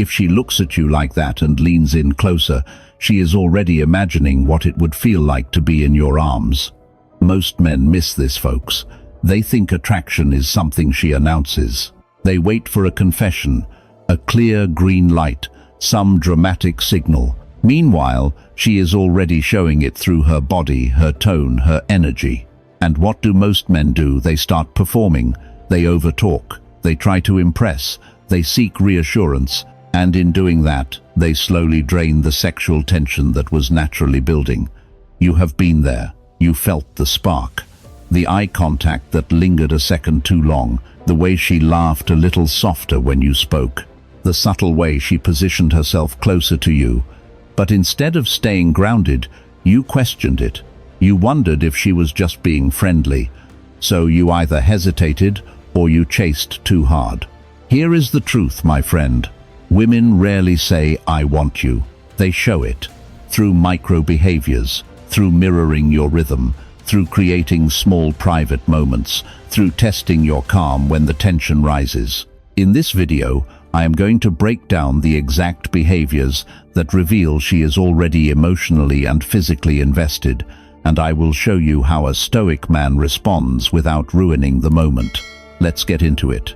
If she looks at you like that and leans in closer, she is already imagining what it would feel like to be in your arms. Most men miss this, folks. They think attraction is something she announces. They wait for a confession, a clear green light, some dramatic signal. Meanwhile, she is already showing it through her body, her tone, her energy. And what do most men do? They start performing. They overtalk. They try to impress. They seek reassurance. And in doing that, they slowly drain the sexual tension that was naturally building. You have been there. You felt the spark. The eye contact that lingered a second too long. The way she laughed a little softer when you spoke. The subtle way she positioned herself closer to you. But instead of staying grounded, you questioned it. You wondered if she was just being friendly. So you either hesitated or you chased too hard. Here is the truth, my friend. Women rarely say, "I want you." They show it. Through micro behaviors, through mirroring your rhythm, through creating small private moments, through testing your calm when the tension rises. In this video, I am going to break down the exact behaviors that reveal she is already emotionally and physically invested, and I will show you how a Stoic man responds without ruining the moment. Let's get into it.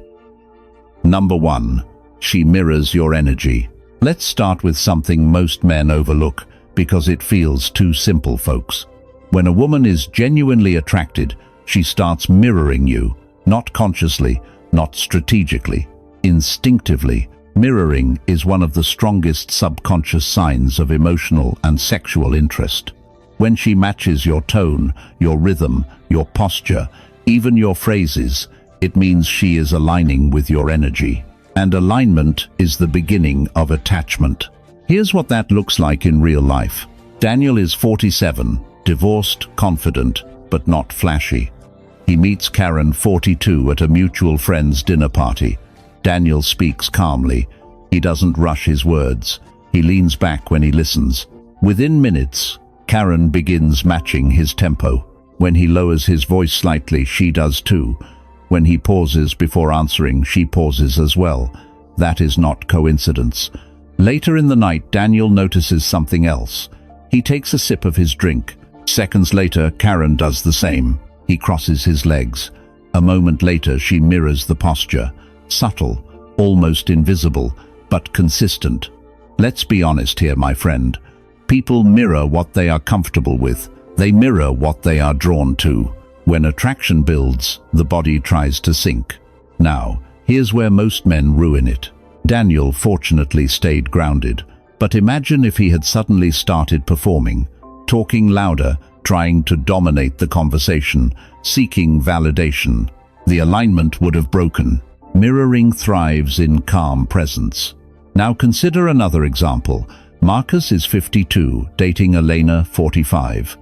Number 1. She mirrors your energy. Let's start with something most men overlook because it feels too simple, folks. When a woman is genuinely attracted, she starts mirroring you, not consciously, not strategically, instinctively. Mirroring is one of the strongest subconscious signs of emotional and sexual interest. When she matches your tone, your rhythm, your posture, even your phrases, it means she is aligning with your energy. And alignment is the beginning of attachment. Here's what that looks like in real life. Daniel is 47, divorced, confident, but not flashy. He meets Karen, 42, at a mutual friend's dinner party. Daniel speaks calmly. He doesn't rush his words. He leans back when he listens. Within minutes, Karen begins matching his tempo. When he lowers his voice slightly, she does too. When he pauses before answering, she pauses as well. That is not coincidence. Later in the night, Daniel notices something else. He takes a sip of his drink. Seconds later, Karen does the same. He crosses his legs. A moment later, she mirrors the posture. Subtle, almost invisible, but consistent. Let's be honest here, my friend. People mirror what they are comfortable with. They mirror what they are drawn to. When attraction builds, the body tries to sink. Now, here's where most men ruin it. Daniel fortunately stayed grounded, but imagine if he had suddenly started performing, talking louder, trying to dominate the conversation, seeking validation. The alignment would have broken. Mirroring thrives in calm presence. Now consider another example. Marcus is 52, dating Elena, 45.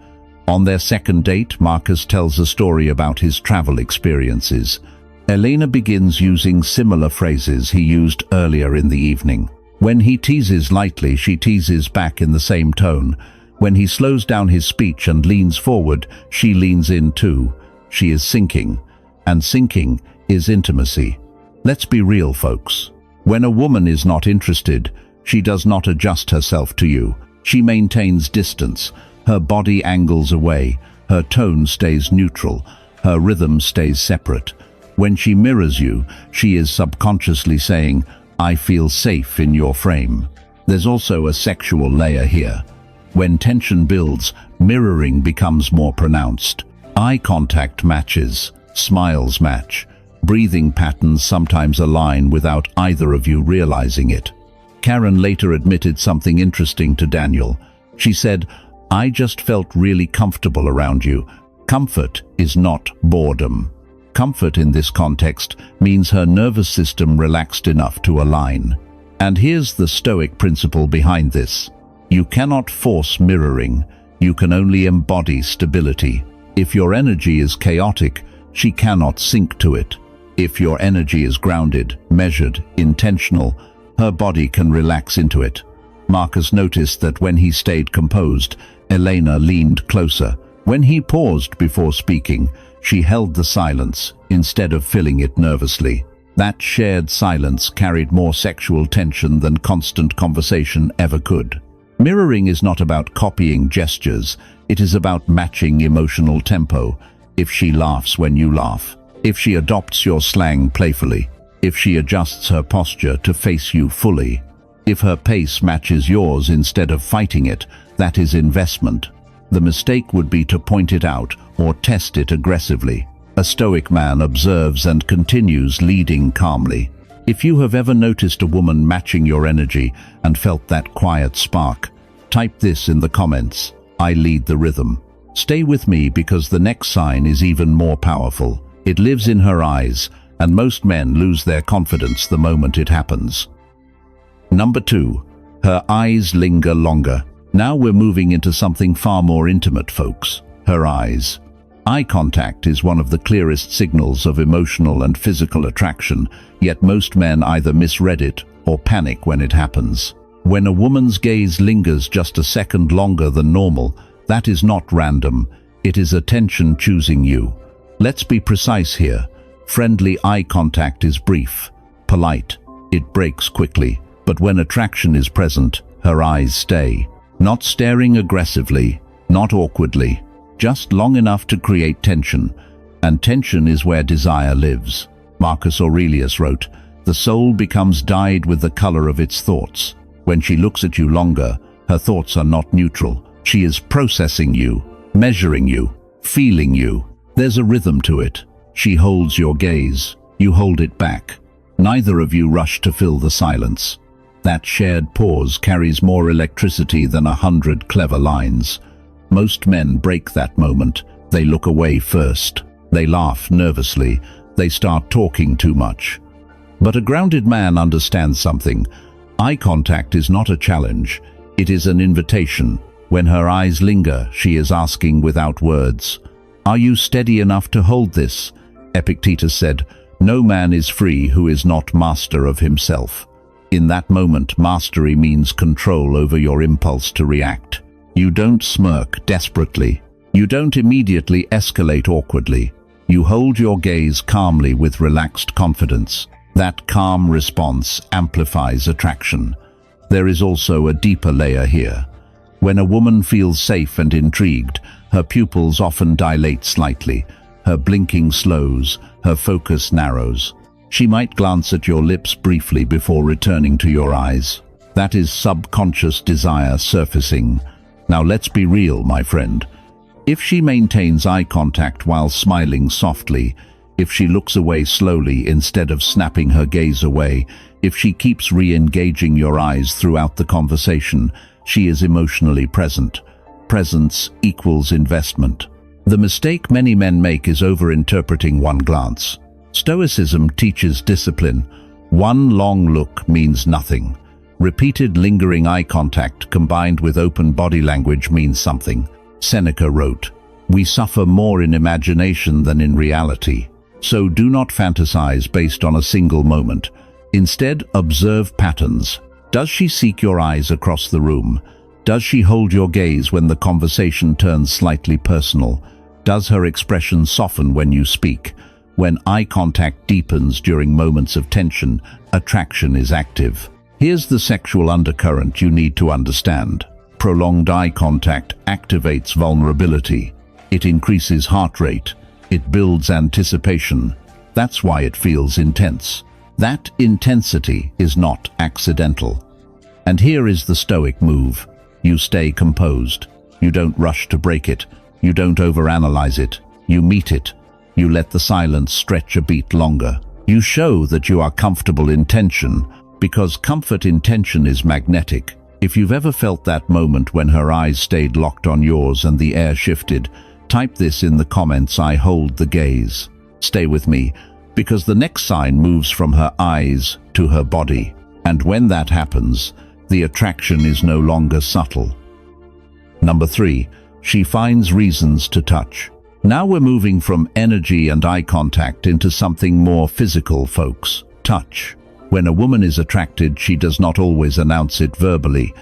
On their second date, Marcus tells a story about his travel experiences. Elena begins using similar phrases he used earlier in the evening. When he teases lightly, she teases back in the same tone. When he slows down his speech and leans forward, she leans in too. She is sinking, and sinking is intimacy. Let's be real, folks. When a woman is not interested, she does not adjust herself to you. She maintains distance. Her body angles away. Her tone stays neutral. Her rhythm stays separate. When she mirrors you, she is subconsciously saying, "I feel safe in your frame." There's also a sexual layer here. When tension builds, mirroring becomes more pronounced. Eye contact matches, smiles match. Breathing patterns sometimes align without either of you realizing it. Karen later admitted something interesting to Daniel. She said, "I just felt really comfortable around you." Comfort is not boredom. Comfort in this context means her nervous system relaxed enough to align. And here's the Stoic principle behind this. You cannot force mirroring. You can only embody stability. If your energy is chaotic, she cannot sink to it. If your energy is grounded, measured, intentional, her body can relax into it. Marcus noticed that when he stayed composed, Elena leaned closer. When he paused before speaking, she held the silence instead of filling it nervously. That shared silence carried more sexual tension than constant conversation ever could. Mirroring is not about copying gestures, it is about matching emotional tempo. If she laughs when you laugh, if she adopts your slang playfully, if she adjusts her posture to face you fully, if her pace matches yours instead of fighting it, that is investment. The mistake would be to point it out or test it aggressively. A Stoic man observes and continues, leading calmly. If you have ever noticed a woman matching your energy and felt that quiet spark, type this in the comments: I lead the rhythm. Stay with me because the next sign is even more powerful. It lives in her eyes, and most men lose their confidence the moment it happens. Number 2. Her eyes linger longer. Now we're moving into something far more intimate, folks. Her eyes. Eye contact is one of the clearest signals of emotional and physical attraction, yet most men either misread it or panic when it happens. When a woman's gaze lingers just a second longer than normal, that is not random, it is attention choosing you. Let's be precise here. Friendly eye contact is brief, polite, it breaks quickly, but when attraction is present, her eyes stay. Not staring aggressively, not awkwardly, just long enough to create tension. And tension is where desire lives. Marcus Aurelius wrote, "The soul becomes dyed with the color of its thoughts." When she looks at you longer, her thoughts are not neutral. She is processing you, measuring you, feeling you. There's a rhythm to it. She holds your gaze, you hold it back. Neither of you rush to fill the silence. That shared pause carries more electricity than 100 clever lines. Most men break that moment. They look away first. They laugh nervously. They start talking too much. But a grounded man understands something. Eye contact is not a challenge. It is an invitation. When her eyes linger, she is asking without words, "Are you steady enough to hold this?" Epictetus said, "No man is free who is not master of himself." In that moment, mastery means control over your impulse to react. You don't smirk desperately. You don't immediately escalate awkwardly. You hold your gaze calmly with relaxed confidence. That calm response amplifies attraction. There is also a deeper layer here. When a woman feels safe and intrigued, her pupils often dilate slightly. Her blinking slows, her focus narrows. She might glance at your lips briefly before returning to your eyes. That is subconscious desire surfacing. Now let's be real, my friend. If she maintains eye contact while smiling softly, if she looks away slowly instead of snapping her gaze away, if she keeps re-engaging your eyes throughout the conversation, she is emotionally present. Presence equals investment. The mistake many men make is overinterpreting one glance. Stoicism teaches discipline. One long look means nothing. Repeated lingering eye contact combined with open body language means something. Seneca wrote, "We suffer more in imagination than in reality." So do not fantasize based on a single moment. Instead, observe patterns. Does she seek your eyes across the room? Does she hold your gaze when the conversation turns slightly personal? Does her expression soften when you speak? When eye contact deepens during moments of tension, attraction is active. Here's the sexual undercurrent you need to understand. Prolonged eye contact activates vulnerability. It increases heart rate. It builds anticipation. That's why it feels intense. That intensity is not accidental. And here is the Stoic move. You stay composed. You don't rush to break it. You don't overanalyze it. You meet it. You let the silence stretch a beat longer. You show that you are comfortable in tension, because comfort in tension is magnetic. If you've ever felt that moment when her eyes stayed locked on yours and the air shifted, type this in the comments: I hold the gaze. Stay with me, because the next sign moves from her eyes to her body. And when that happens, the attraction is no longer subtle. Number 3, she finds reasons to touch. Now we're moving from energy and eye contact into something more physical, folks. Touch. When a woman is attracted, she does not always announce it verbally,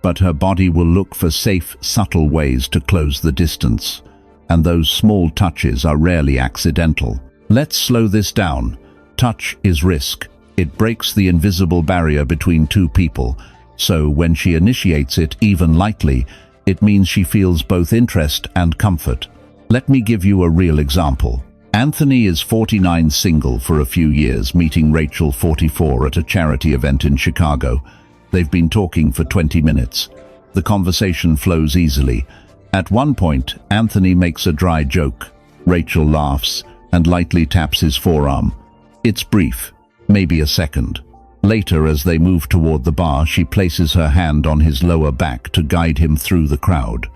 but her body will look for safe, subtle ways to close the distance. And those small touches are rarely accidental. Let's slow this down. Touch is risk. It breaks the invisible barrier between two people, so when she initiates it even lightly, it means she feels both interest and comfort. Let me give you a real example. Anthony is 49, single for a few years, meeting Rachel, 44, at a charity event in Chicago. They've been talking for 20 minutes. The conversation flows easily. At one point, Anthony makes a dry joke. Rachel laughs and lightly taps his forearm. It's brief, maybe a second. Later, as they move toward the bar, she places her hand on his lower back to guide him through the crowd.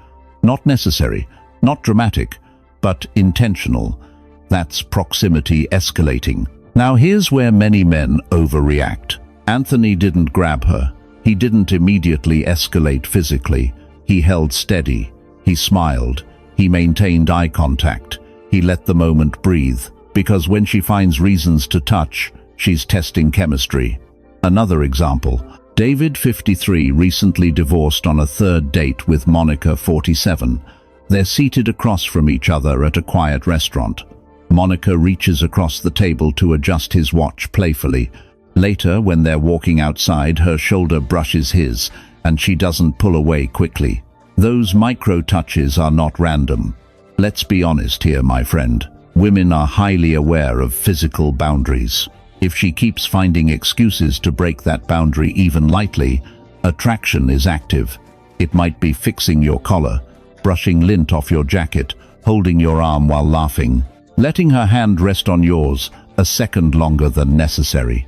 Not necessary, not dramatic, but intentional. That's proximity escalating. Now here's where many men overreact. Anthony didn't grab her. He didn't immediately escalate physically. He held steady. He smiled. He maintained eye contact. He let the moment breathe. Because when she finds reasons to touch, she's testing chemistry. Another example. David, 53, recently divorced on a third date with Monica, 47. They're seated across from each other at a quiet restaurant. Monica reaches across the table to adjust his watch playfully. Later, when they're walking outside, her shoulder brushes his, and she doesn't pull away quickly. Those micro touches are not random. Let's be honest here, my friend. Women are highly aware of physical boundaries. If she keeps finding excuses to break that boundary even lightly, attraction is active. It might be fixing your collar, brushing lint off your jacket, holding your arm while laughing, letting her hand rest on yours a second longer than necessary.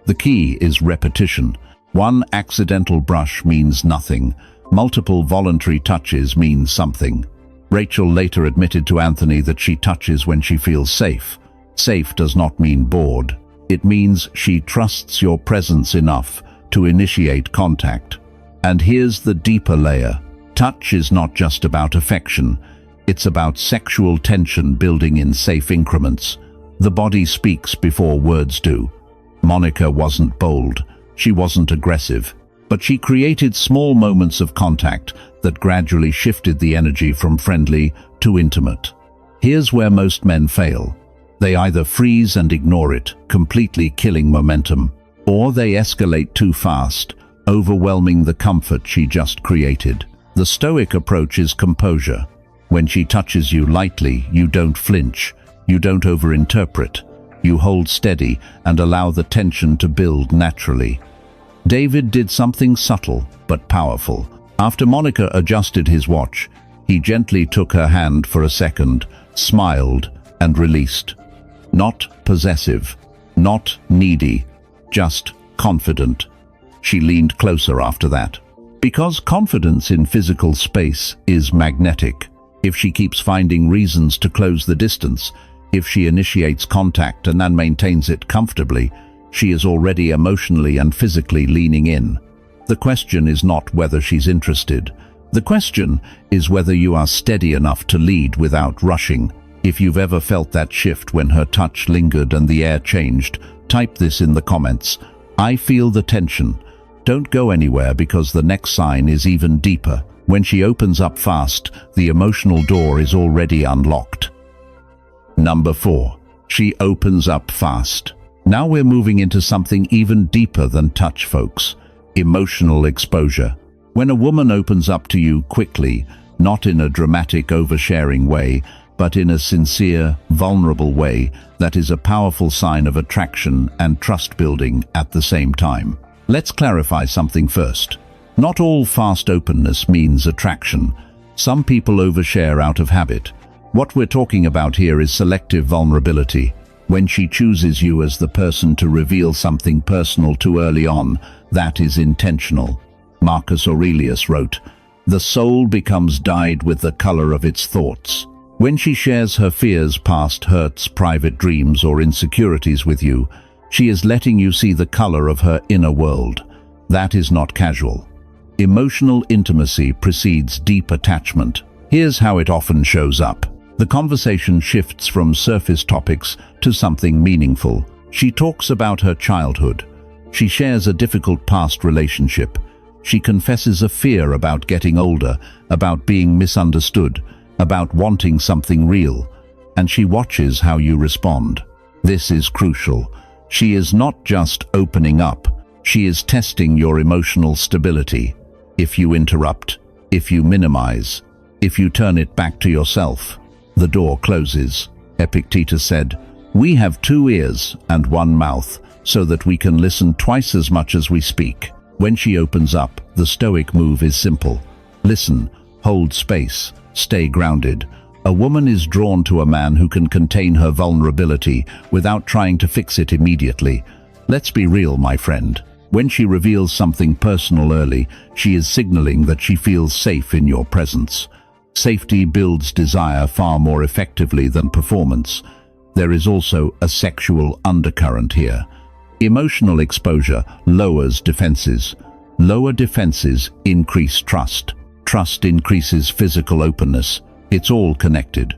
The key is repetition. One accidental brush means nothing. Multiple voluntary touches mean something. Rachel later admitted to Anthony that she touches when she feels safe. Safe does not mean bored. It means she trusts your presence enough to initiate contact. And here's the deeper layer. Touch is not just about affection. It's about sexual tension building in safe increments. The body speaks before words do. Monica wasn't bold. She wasn't aggressive. But she created small moments of contact that gradually shifted the energy from friendly to intimate. Here's where most men fail. They either freeze and ignore it, completely killing momentum, or they escalate too fast, overwhelming the comfort she just created. The Stoic approach is composure. When she touches you lightly, you don't flinch, you don't overinterpret. You hold steady and allow the tension to build naturally. David did something subtle but powerful. After Monica adjusted his watch, he gently took her hand for a second, smiled, and released. Not possessive, not needy, just confident. She leaned closer after that. Because confidence in physical space is magnetic. If she keeps finding reasons to close the distance, if she initiates contact and then maintains it comfortably, she is already emotionally and physically leaning in. The question is not whether she's interested. The question is whether you are steady enough to lead without rushing. If you've ever felt that shift when her touch lingered and the air changed, type this in the comments. I feel the tension. Don't go anywhere because the next sign is even deeper. When she opens up fast, the emotional door is already unlocked. Number 4. She opens up fast. Now we're moving into something even deeper than touch, folks. Emotional exposure. When a woman opens up to you quickly, not in a dramatic oversharing way, but in a sincere, vulnerable way, that is a powerful sign of attraction and trust building at the same time. Let's clarify something first. Not all fast openness means attraction. Some people overshare out of habit. What we're talking about here is selective vulnerability. When she chooses you as the person to reveal something personal too early on, that is intentional. Marcus Aurelius wrote, "The soul becomes dyed with the color of its thoughts." When she shares her fears, past hurts, private dreams, or insecurities with you, she is letting you see the color of her inner world. That is not casual. Emotional intimacy precedes deep attachment. Here's how it often shows up. The conversation shifts from surface topics to something meaningful. She talks about her childhood. She shares a difficult past relationship. She confesses a fear about getting older, about being misunderstood, about wanting something real. And she watches how you respond. This is crucial. She is not just opening up, she is testing your emotional stability. If you interrupt, if you minimize, if you turn it back to yourself, the door closes. Epictetus said, "We have 2 ears and 1 mouth, so that we can listen twice as much as we speak." When she opens up, the Stoic move is simple. Listen, hold space, stay grounded. A woman is drawn to a man who can contain her vulnerability without trying to fix it immediately. Let's be real, my friend. When she reveals something personal early, she is signaling that she feels safe in your presence. Safety builds desire far more effectively than performance. There is also a sexual undercurrent here. Emotional exposure lowers defenses. Lower defenses increase trust. Trust increases physical openness. It's all connected.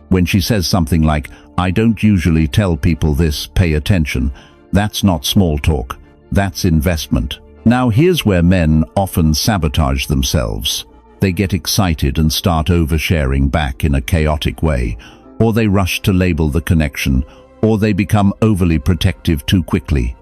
When she says something like, "I don't usually tell people this, pay attention," that's not small talk. That's investment. Now here's where men often sabotage themselves. They get excited and start oversharing back in a chaotic way, or they rush to label the connection, or they become overly protective too quickly.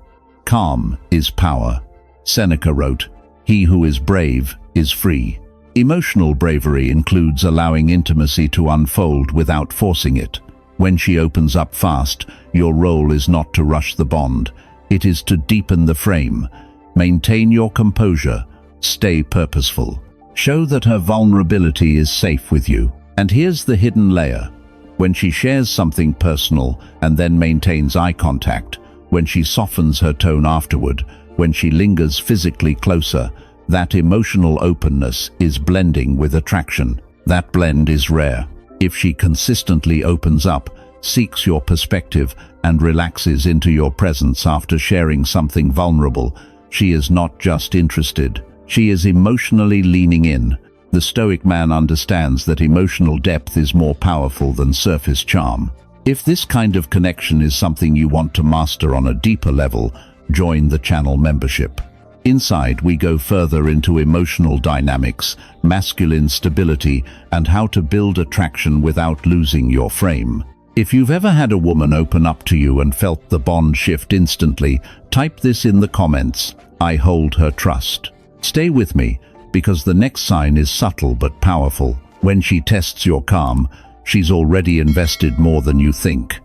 Calm is power. Seneca wrote, "He who is brave is free." Emotional bravery includes allowing intimacy to unfold without forcing it. When she opens up fast, your role is not to rush the bond. It is to deepen the frame. Maintain your composure. Stay purposeful. Show that her vulnerability is safe with you. And here's the hidden layer. When she shares something personal and then maintains eye contact, when she softens her tone afterward, when she lingers physically closer, that emotional openness is blending with attraction. That blend is rare. If she consistently opens up, seeks your perspective, and relaxes into your presence after sharing something vulnerable, she is not just interested. She is emotionally leaning in. The Stoic man understands that emotional depth is more powerful than surface charm. If this kind of connection is something you want to master on a deeper level, join the channel membership. Inside, we go further into emotional dynamics, masculine stability, and how to build attraction without losing your frame. If you've ever had a woman open up to you and felt the bond shift instantly, type this in the comments. I hold her trust. Stay with me, because the next sign is subtle but powerful. When she tests your calm, she's already invested more than you think.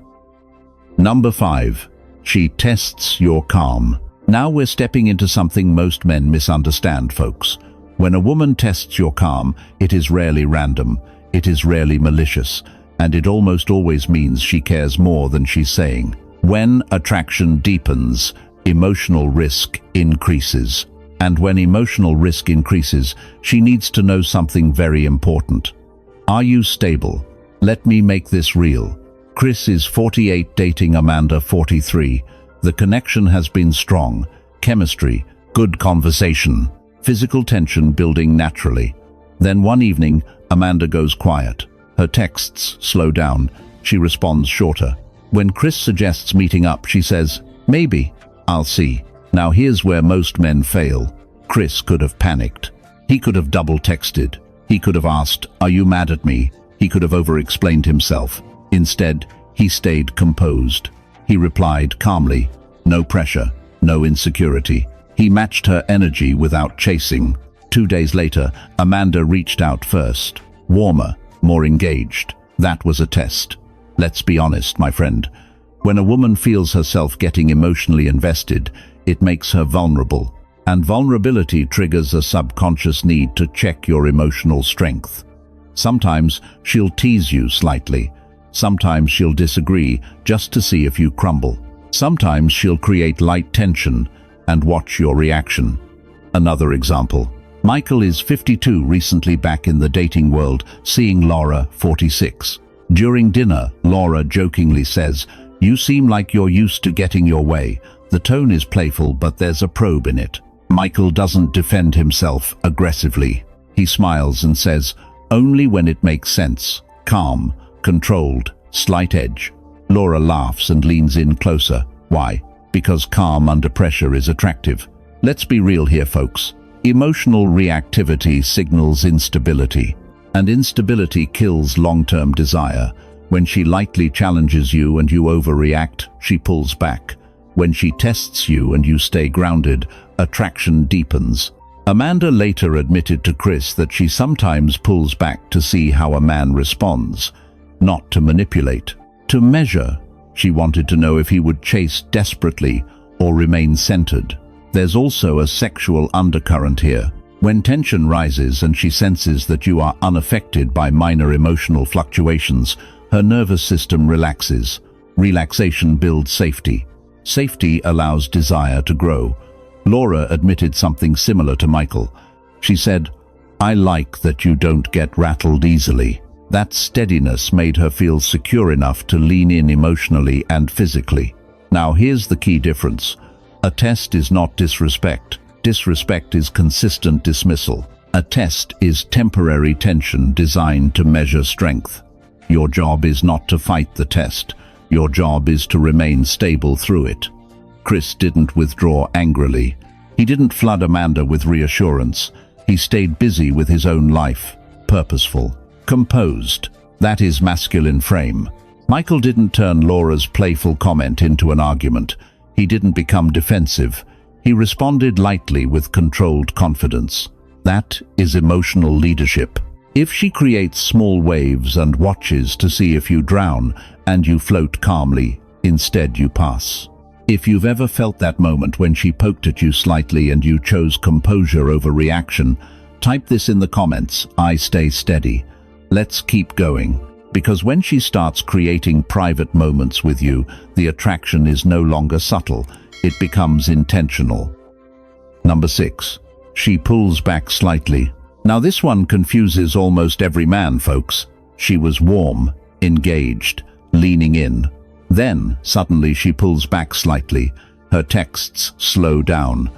Number 5. She tests your calm. Now we're stepping into something most men misunderstand, folks. When a woman tests your calm, it is rarely random, it is rarely malicious, and it almost always means she cares more than she's saying. When attraction deepens, emotional risk increases. And when emotional risk increases, she needs to know something very important. Are you stable? Let me make this real. Chris is 48, dating Amanda, 43. The connection has been strong. Chemistry, good conversation, physical tension building naturally. Then one evening, Amanda goes quiet. Her texts slow down. She responds shorter. When Chris suggests meeting up, she says, "Maybe, I'll see." Now here's where most men fail. Chris could have panicked. He could have double texted. He could have asked, "Are you mad at me?" He could have over-explained himself. Instead, he stayed composed. He replied calmly, no pressure, no insecurity. He matched her energy without chasing. 2 days later, Amanda reached out first. Warmer, more engaged. That was a test. Let's be honest, my friend. When a woman feels herself getting emotionally invested, it makes her vulnerable. And vulnerability triggers a subconscious need to check your emotional strength. Sometimes she'll tease you slightly. Sometimes she'll disagree just to see if you crumble. Sometimes she'll create light tension and watch your reaction. Another example. Michael is 52, recently back in the dating world, seeing Laura, 46. During dinner, Laura jokingly says, "You seem like you're used to getting your way." The tone is playful, but there's a probe in it. Michael doesn't defend himself aggressively. He smiles and says, "Only when it makes sense." Calm, controlled, slight edge. Laura laughs and leans in closer. Why? Because calm under pressure is attractive. Let's be real here, folks. Emotional reactivity signals instability, and instability kills long-term desire. When she lightly challenges you and you overreact, she pulls back. When she tests you and you stay grounded, attraction deepens. Amanda later admitted to Chris that she sometimes pulls back to see how a man responds, not to manipulate, to measure. She wanted to know if he would chase desperately or remain centered. There's also a sexual undercurrent here. When tension rises and she senses that you are unaffected by minor emotional fluctuations, her nervous system relaxes. Relaxation builds safety. Safety allows desire to grow. Laura admitted something similar to Michael. She said, "I like that you don't get rattled easily." That steadiness made her feel secure enough to lean in emotionally and physically. Now here's the key difference. A test is not disrespect. Disrespect is consistent dismissal. A test is temporary tension designed to measure strength. Your job is not to fight the test. Your job is to remain stable through it. Chris didn't withdraw angrily. He didn't flood Amanda with reassurance. He stayed busy with his own life, purposeful, composed. That is masculine frame. Michael didn't turn Laura's playful comment into an argument. He didn't become defensive. He responded lightly with controlled confidence. That is emotional leadership. If she creates small waves and watches to see if you drown and you float calmly, instead you pass. If you've ever felt that moment when she poked at you slightly and you chose composure over reaction, type this in the comments. I stay steady. Let's keep going. Because when she starts creating private moments with you, the attraction is no longer subtle. It becomes intentional. Number 6. She pulls back slightly. Now this one confuses almost every man, folks. She was warm, engaged, leaning in. Then, suddenly she pulls back slightly. Her texts slow down.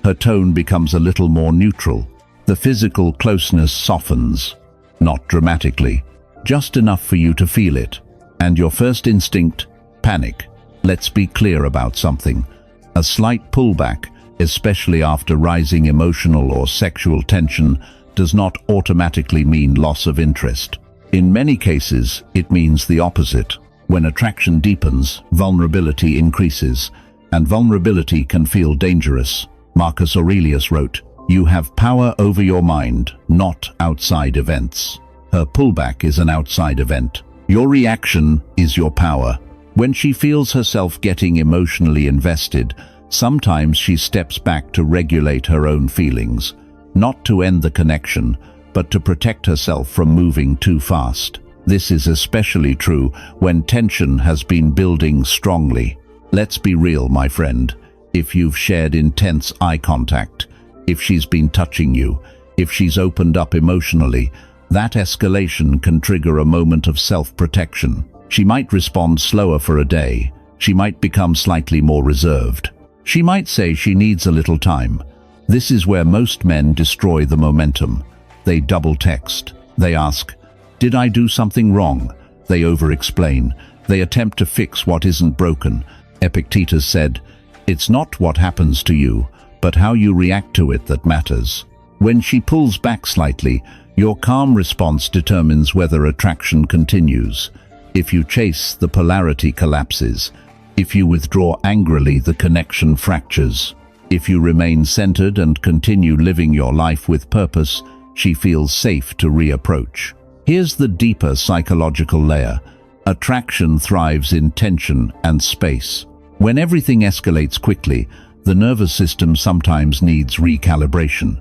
Her tone becomes a little more neutral. The physical closeness softens. Not dramatically, just enough for you to feel it. And your first instinct? Panic. Let's be clear about something. A slight pullback, especially after rising emotional or sexual tension, does not automatically mean loss of interest. In many cases, it means the opposite. When attraction deepens, vulnerability increases, and vulnerability can feel dangerous. Marcus Aurelius wrote, "You have power over your mind, not outside events." Her pullback is an outside event. Your reaction is your power. When she feels herself getting emotionally invested, sometimes she steps back to regulate her own feelings, not to end the connection, but to protect herself from moving too fast. This is especially true when tension has been building strongly. Let's be real, my friend. If you've shared intense eye contact, if she's been touching you, if she's opened up emotionally, that escalation can trigger a moment of self-protection. She might respond slower for a day. She might become slightly more reserved. She might say she needs a little time. This is where most men destroy the momentum. They double text. They ask, "Did I do something wrong?" They over-explain. They attempt to fix what isn't broken. Epictetus said, "It's not what happens to you, but how you react to it that matters." When she pulls back slightly, your calm response determines whether attraction continues. If you chase, the polarity collapses. If you withdraw angrily, the connection fractures. If you remain centered and continue living your life with purpose, she feels safe to reapproach. Here's the deeper psychological layer. Attraction thrives in tension and space. When everything escalates quickly, the nervous system sometimes needs recalibration.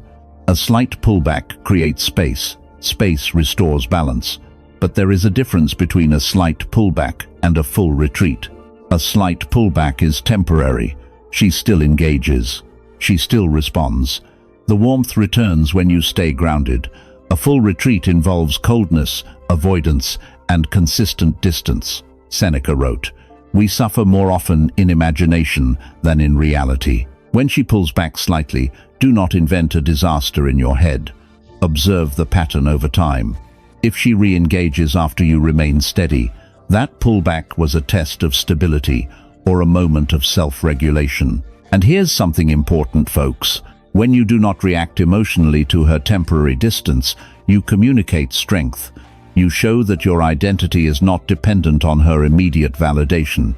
A slight pullback creates space. Space restores balance. But there is a difference between a slight pullback and a full retreat. A slight pullback is temporary. She still engages. She still responds. The warmth returns when you stay grounded. A full retreat involves coldness, avoidance, and consistent distance. Seneca wrote, "We suffer more often in imagination than in reality." When she pulls back slightly, do not invent a disaster in your head. Observe the pattern over time. If she re-engages after you remain steady, that pullback was a test of stability or a moment of self-regulation. And here's something important, folks. When you do not react emotionally to her temporary distance, you communicate strength. You show that your identity is not dependent on her immediate validation.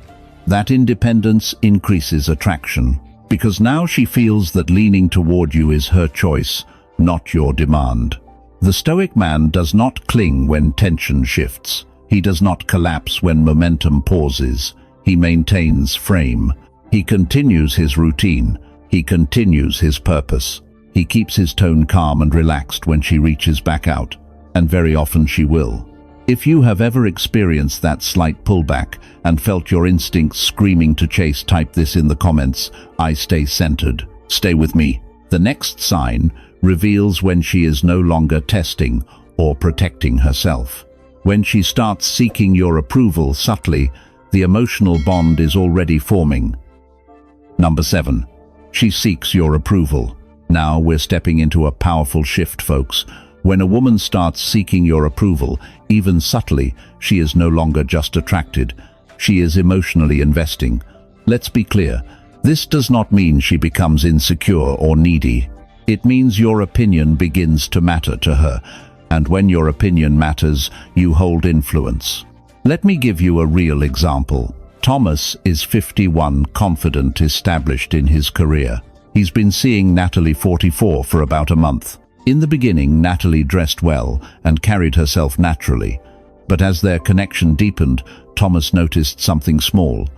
That independence increases attraction, because now she feels that leaning toward you is her choice, not your demand. The Stoic man does not cling when tension shifts. He does not collapse when momentum pauses. He maintains frame. He continues his routine. He continues his purpose. He keeps his tone calm and relaxed when she reaches back out, and very often she will. If you have ever experienced that slight pullback and felt your instincts screaming to chase, type this in the comments. I stay centered. Stay with me. The next sign reveals when she is no longer testing or protecting herself. When she starts seeking your approval subtly, the emotional bond is already forming. Number 7. She seeks your approval. Now we're stepping into a powerful shift, folks. When a woman starts seeking your approval, even subtly, she is no longer just attracted. She is emotionally investing. Let's be clear. This does not mean she becomes insecure or needy. It means your opinion begins to matter to her. And when your opinion matters, you hold influence. Let me give you a real example. Thomas is 51, confident, established in his career. He's been seeing Natalie, 44, for about a month. In the beginning, Natalie dressed well and carried herself naturally. But as their connection deepened, Thomas noticed something small.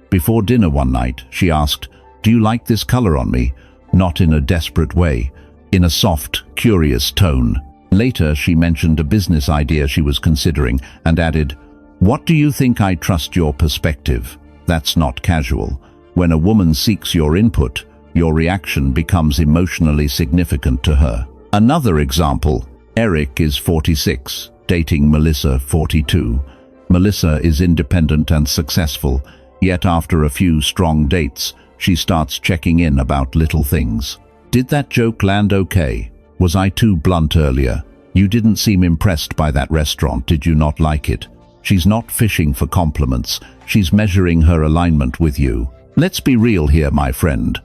Before dinner one night, she asked, "Do you like this color on me?" Not in a desperate way, in a soft, curious tone. Later, she mentioned a business idea she was considering and added, "What do you think? I trust your perspective." That's not casual. When a woman seeks your input, your reaction becomes emotionally significant to her. Another example, Eric is 46, dating Melissa, 42. Melissa is independent and successful, yet after a few strong dates, she starts checking in about little things. Did that joke land okay? Was I too blunt earlier? You didn't seem impressed by that restaurant, did you not like it? She's not fishing for compliments, she's measuring her alignment with you. Let's be real here, my friend.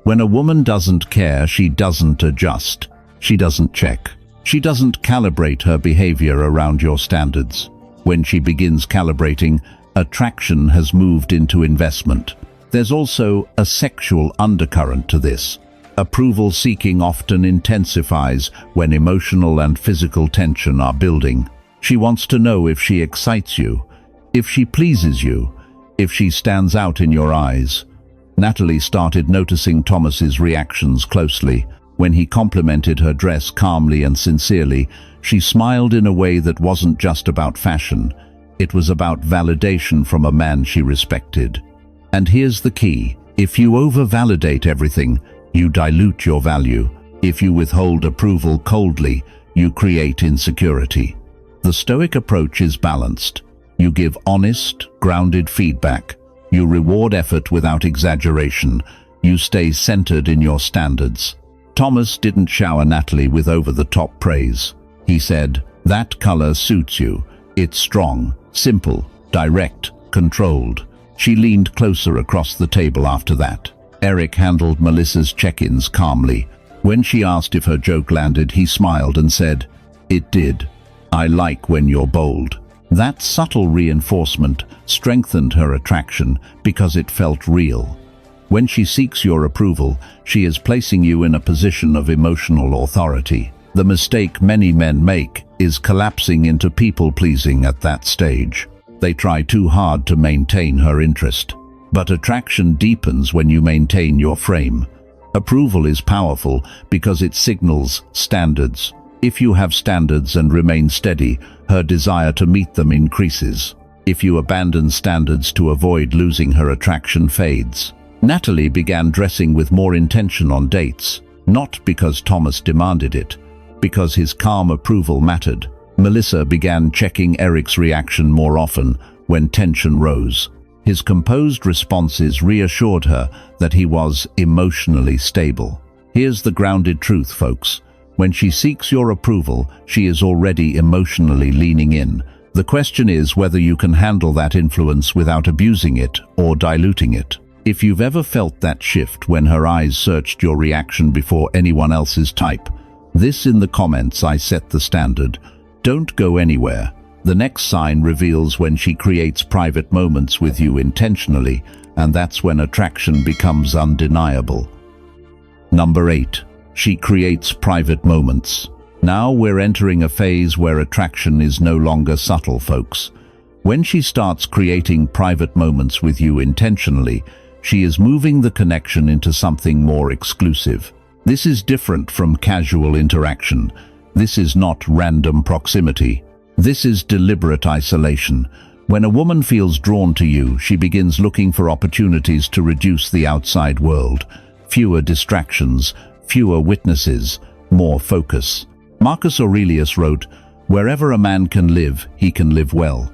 When a woman doesn't care, she doesn't adjust. She doesn't check. She doesn't calibrate her behavior around your standards. When she begins calibrating, attraction has moved into investment. There's also a sexual undercurrent to this. Approval seeking often intensifies when emotional and physical tension are building. She wants to know if she excites you, if she pleases you, if she stands out in your eyes. Natalie started noticing Thomas's reactions closely. When he complimented her dress calmly and sincerely, she smiled in a way that wasn't just about fashion. It was about validation from a man she respected. And here's the key. If you over-validate everything, you dilute your value. If you withhold approval coldly, you create insecurity. The Stoic approach is balanced. You give honest, grounded feedback. You reward effort without exaggeration. You stay centered in your standards. Thomas didn't shower Natalie with over-the-top praise. He said, "That color suits you. It's strong, simple, direct, controlled." She leaned closer across the table after that. Eric handled Melissa's check-ins calmly. When she asked if her joke landed, he smiled and said, "It did. I like when you're bold." That subtle reinforcement strengthened her attraction because it felt real. When she seeks your approval, she is placing you in a position of emotional authority. The mistake many men make is collapsing into people-pleasing at that stage. They try too hard to maintain her interest. But attraction deepens when you maintain your frame. Approval is powerful because it signals standards. If you have standards and remain steady, her desire to meet them increases. If you abandon standards to avoid losing her, attraction fades. Natalie began dressing with more intention on dates, not because Thomas demanded it, because his calm approval mattered. Melissa began checking Eric's reaction more often when tension rose. His composed responses reassured her that he was emotionally stable. Here's the grounded truth, folks. When she seeks your approval, she is already emotionally leaning in. The question is whether you can handle that influence without abusing it or diluting it. If you've ever felt that shift when her eyes searched your reaction before anyone else's, type this in the comments. I set the standard. Don't go anywhere. The next sign reveals when she creates private moments with you intentionally, and that's when attraction becomes undeniable. Number 8. She creates private moments. Now we're entering a phase where attraction is no longer subtle, folks. When she starts creating private moments with you intentionally, she is moving the connection into something more exclusive. This is different from casual interaction. This is not random proximity. This is deliberate isolation. When a woman feels drawn to you, she begins looking for opportunities to reduce the outside world. Fewer distractions, fewer witnesses, more focus. Marcus Aurelius wrote, "Wherever a man can live, he can live well."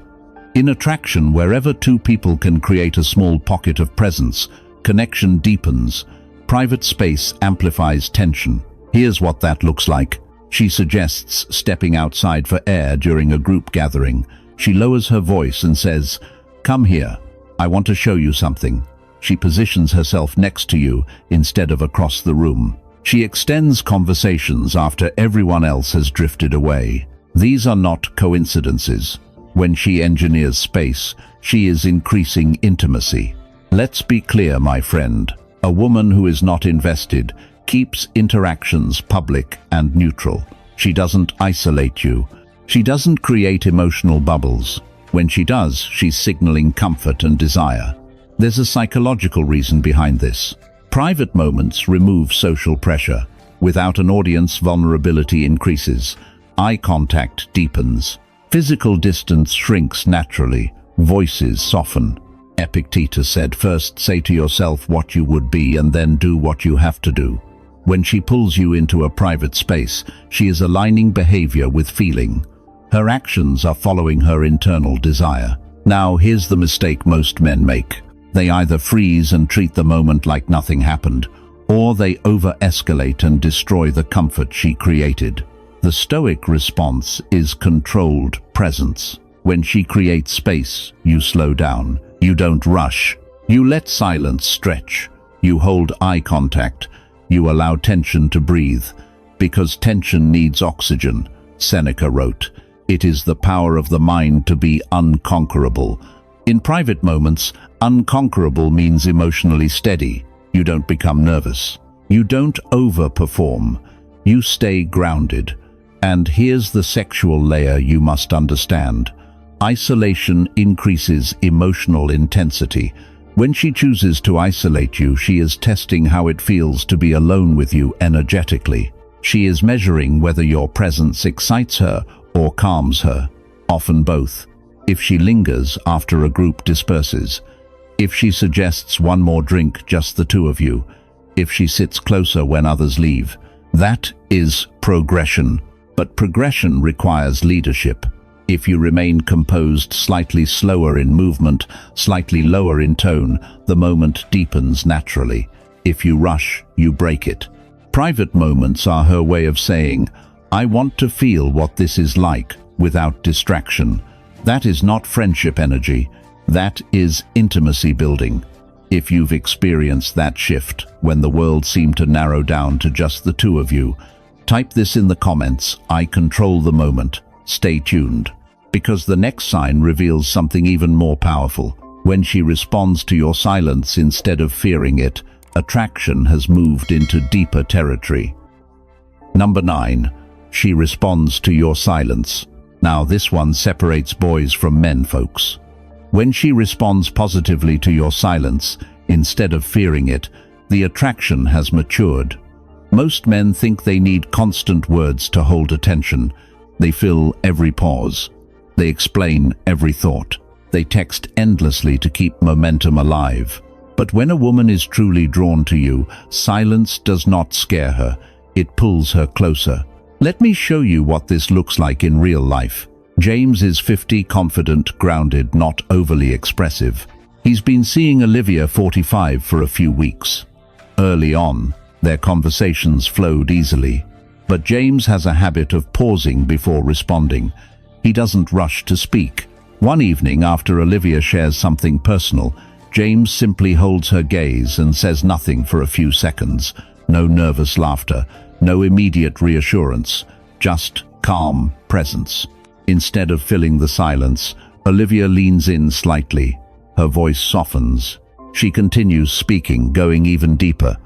In attraction, wherever two people can create a small pocket of presence, connection deepens. Private space amplifies tension. Here's what that looks like. She suggests stepping outside for air during a group gathering. She lowers her voice and says, "Come here. I want to show you something." She positions herself next to you instead of across the room. She extends conversations after everyone else has drifted away. These are not coincidences. When she engineers space, she is increasing intimacy. Let's be clear, my friend. A woman who is not invested keeps interactions public and neutral. She doesn't isolate you. She doesn't create emotional bubbles. When she does, she's signaling comfort and desire. There's a psychological reason behind this. Private moments remove social pressure. Without an audience, vulnerability increases. Eye contact deepens. Physical distance shrinks naturally. Voices soften. Epictetus said, "First say to yourself what you would be and then do what you have to do." When she pulls you into a private space, she is aligning behavior with feeling. Her actions are following her internal desire. Now, here's the mistake most men make. They either freeze and treat the moment like nothing happened, or they over-escalate and destroy the comfort she created. The Stoic response is controlled presence. When she creates space, you slow down. You don't rush. You let silence stretch. You hold eye contact. You allow tension to breathe. Because tension needs oxygen, Seneca wrote. It is the power of the mind to be unconquerable. In private moments, unconquerable means emotionally steady. You don't become nervous. You don't overperform. You stay grounded. And here's the sexual layer you must understand. Isolation increases emotional intensity. When she chooses to isolate you, she is testing how it feels to be alone with you energetically. She is measuring whether your presence excites her or calms her, often both. If she lingers after a group disperses, if she suggests one more drink, just the two of you, if she sits closer when others leave, that is progression. But progression requires leadership. If you remain composed, slightly slower in movement, slightly lower in tone, the moment deepens naturally. If you rush, you break it. Private moments are her way of saying, "I want to feel what this is like," without distraction. That is not friendship energy. That is intimacy building. If you've experienced that shift, when the world seemed to narrow down to just the two of you, type this in the comments. I control the moment. Stay tuned, because the next sign reveals something even more powerful. When she responds to your silence instead of fearing it, attraction has moved into deeper territory. Number 9. She responds to your silence. Now this one separates boys from men, folks. When she responds positively to your silence, instead of fearing it, the attraction has matured. Most men think they need constant words to hold attention. They fill every pause. They explain every thought. They text endlessly to keep momentum alive. But when a woman is truly drawn to you, silence does not scare her. It pulls her closer. Let me show you what this looks like in real life. James is 50, confident, grounded, not overly expressive. He's been seeing Olivia, 45, for a few weeks. Early on, their conversations flowed easily. But James has a habit of pausing before responding. He doesn't rush to speak. One evening, after Olivia shares something personal, James simply holds her gaze and says nothing for a few seconds. No nervous laughter, no immediate reassurance, just calm presence. Instead of filling the silence, Olivia leans in slightly. Her voice softens. She continues speaking, going even deeper.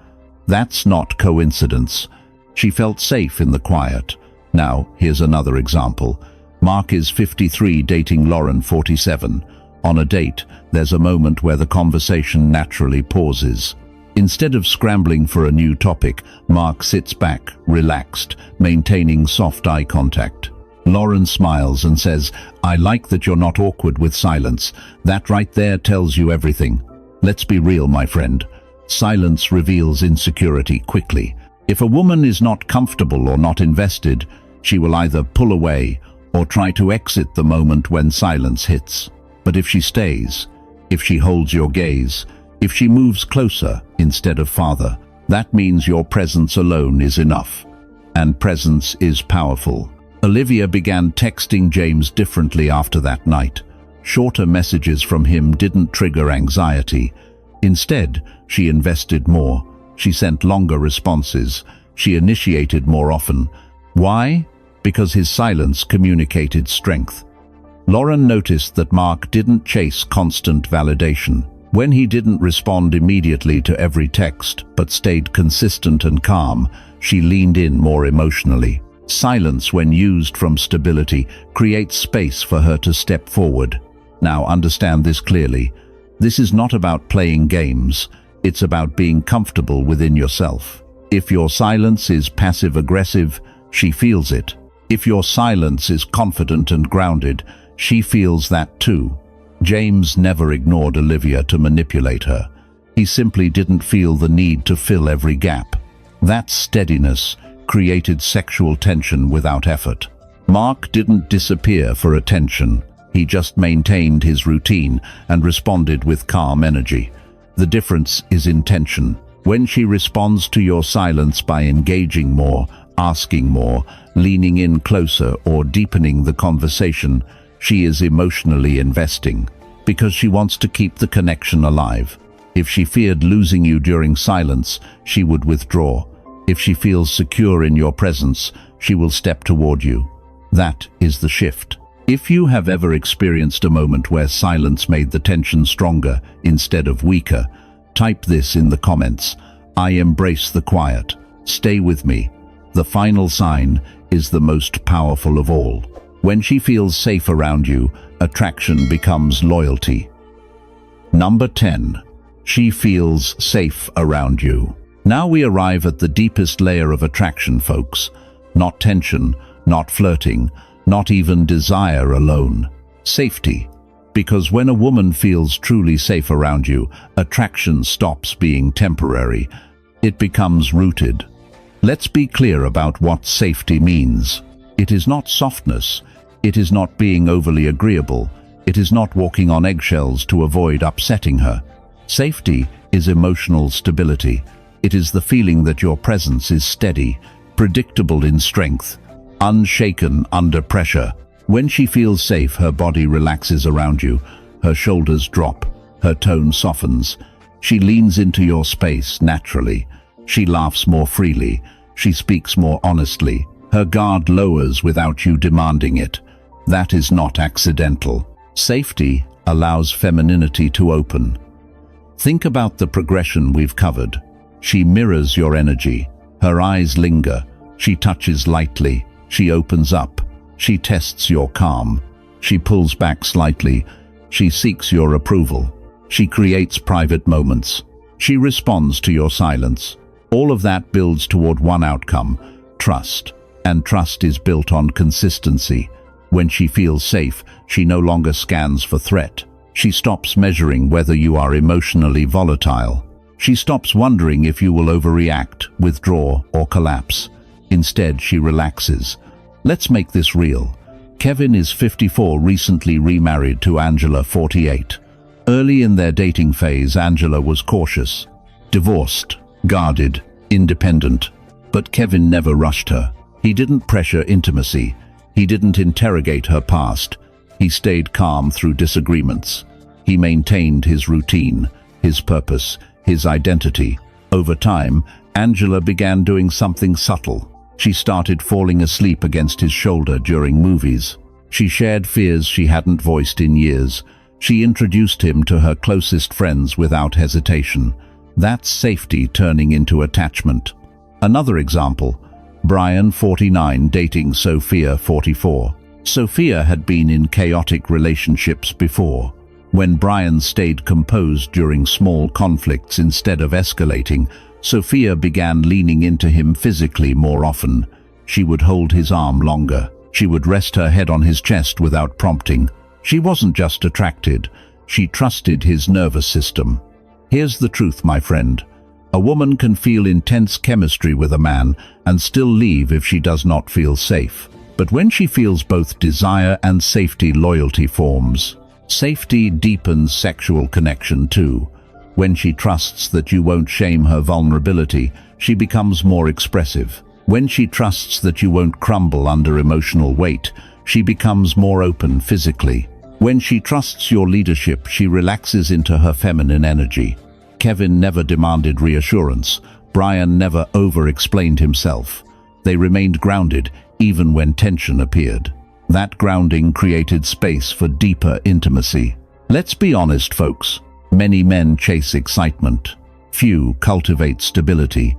That's not coincidence. She felt safe in the quiet. Now, here's another example. Mark is 53, dating Lauren, 47. On a date, there's a moment where the conversation naturally pauses. Instead of scrambling for a new topic, Mark sits back, relaxed, maintaining soft eye contact. Lauren smiles and says, "I like that you're not awkward with silence. That right there tells you everything." Let's be real, my friend. Silence reveals insecurity quickly. If a woman is not comfortable or not invested, she will either pull away or try to exit the moment when silence hits. But if she stays, if she holds your gaze, if she moves closer instead of farther, that means your presence alone is enough. And presence is powerful. Olivia began texting James differently after that night. Shorter messages from him didn't trigger anxiety. Instead, she invested more. She sent longer responses. She initiated more often. Why? Because his silence communicated strength. Lauren noticed that Mark didn't chase constant validation. When he didn't respond immediately to every text, but stayed consistent and calm, she leaned in more emotionally. Silence, when used from stability, creates space for her to step forward. Now understand this clearly. This is not about playing games. It's about being comfortable within yourself. If your silence is passive-aggressive, she feels it. If your silence is confident and grounded, she feels that too. James never ignored Olivia to manipulate her. He simply didn't feel the need to fill every gap. That steadiness created sexual tension without effort. Mark didn't disappear for attention. He just maintained his routine and responded with calm energy. The difference is intention. When she responds to your silence by engaging more, asking more, leaning in closer, or deepening the conversation, she is emotionally investing, because she wants to keep the connection alive. If she feared losing you during silence, she would withdraw. If she feels secure in your presence, she will step toward you. That is the shift. If you have ever experienced a moment where silence made the tension stronger instead of weaker, type this in the comments. I embrace the quiet. Stay with me. The final sign is the most powerful of all. When she feels safe around you, attraction becomes loyalty. Number 10. She feels safe around you. Now we arrive at the deepest layer of attraction, folks. Not tension, not flirting, not even desire alone. Safety. Because when a woman feels truly safe around you, attraction stops being temporary. It becomes rooted. Let's be clear about what safety means. It is not softness. It is not being overly agreeable. It is not walking on eggshells to avoid upsetting her. Safety is emotional stability. It is the feeling that your presence is steady, predictable in strength, unshaken under pressure. When she feels safe, her body relaxes around you, her shoulders drop, her tone softens. She leans into your space naturally. She laughs more freely. She speaks more honestly. Her guard lowers without you demanding it. That is not accidental. Safety allows femininity to open. Think about the progression we've covered. She mirrors your energy. Her eyes linger. She touches lightly. She opens up. She tests your calm. She pulls back slightly. She seeks your approval. She creates private moments. She responds to your silence. All of that builds toward one outcome: trust. And trust is built on consistency. When she feels safe, she no longer scans for threat. She stops measuring whether you are emotionally volatile. She stops wondering if you will overreact, withdraw, or collapse. Instead, she relaxes. Let's make this real. Kevin is 54, recently remarried to Angela, 48. Early in their dating phase, Angela was cautious, divorced, guarded, independent. But Kevin never rushed her. He didn't pressure intimacy. He didn't interrogate her past. He stayed calm through disagreements. He maintained his routine, his purpose, his identity. Over time, Angela began doing something subtle. She started falling asleep against his shoulder during movies. She shared fears she hadn't voiced in years. She introduced him to her closest friends without hesitation. That's safety turning into attachment. Another example, Brian, 49, dating Sophia, 44. Sophia had been in chaotic relationships before. When Brian stayed composed during small conflicts instead of escalating, Sophia began leaning into him physically more often. She would hold his arm longer. She would rest her head on his chest without prompting. She wasn't just attracted, she trusted his nervous system. Here's the truth, my friend. A woman can feel intense chemistry with a man and still leave if she does not feel safe. But when she feels both desire and safety, loyalty forms. Safety deepens sexual connection too. When she trusts that you won't shame her vulnerability, she becomes more expressive. When she trusts that you won't crumble under emotional weight, she becomes more open physically. When she trusts your leadership, she relaxes into her feminine energy. Kevin never demanded reassurance. Brian never over-explained himself. They remained grounded, even when tension appeared. That grounding created space for deeper intimacy. Let's be honest, folks. Many men chase excitement. Few cultivate stability.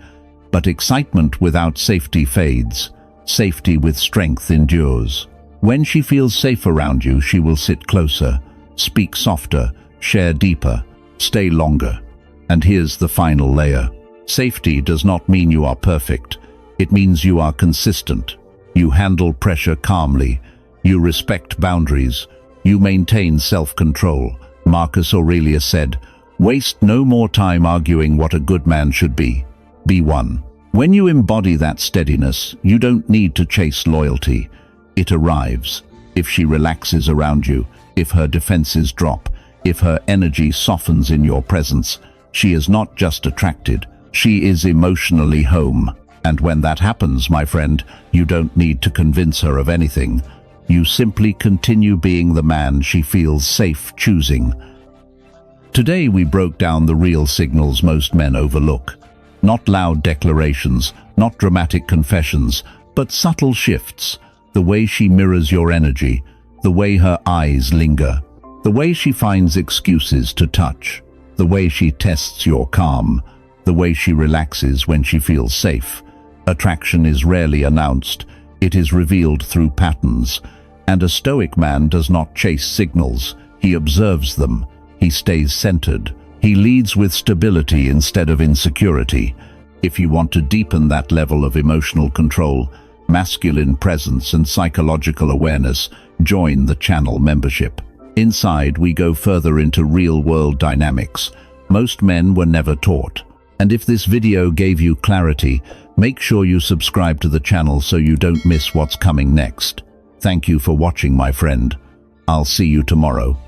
But excitement without safety fades. Safety with strength endures. When she feels safe around you, she will sit closer, speak softer, share deeper, stay longer. And here's the final layer. Safety does not mean you are perfect. It means you are consistent. You handle pressure calmly. You respect boundaries. You maintain self-control. Marcus Aurelius said, "Waste no more time arguing what a good man should be. Be one." When you embody that steadiness, you don't need to chase loyalty. It arrives. If she relaxes around you, if her defenses drop, if her energy softens in your presence, she is not just attracted, she is emotionally home. And when that happens, my friend, you don't need to convince her of anything. You simply continue being the man she feels safe choosing. Today we broke down the real signals most men overlook. Not loud declarations, not dramatic confessions, but subtle shifts. The way she mirrors your energy, the way her eyes linger, the way she finds excuses to touch, the way she tests your calm, the way she relaxes when she feels safe. Attraction is rarely announced, it is revealed through patterns. And a Stoic man does not chase signals, he observes them, he stays centered. He leads with stability instead of insecurity. If you want to deepen that level of emotional control, masculine presence and psychological awareness, join the channel membership. Inside, we go further into real-world dynamics. Most men were never taught. And if this video gave you clarity, make sure you subscribe to the channel so you don't miss what's coming next. Thank you for watching, my friend. I'll see you tomorrow.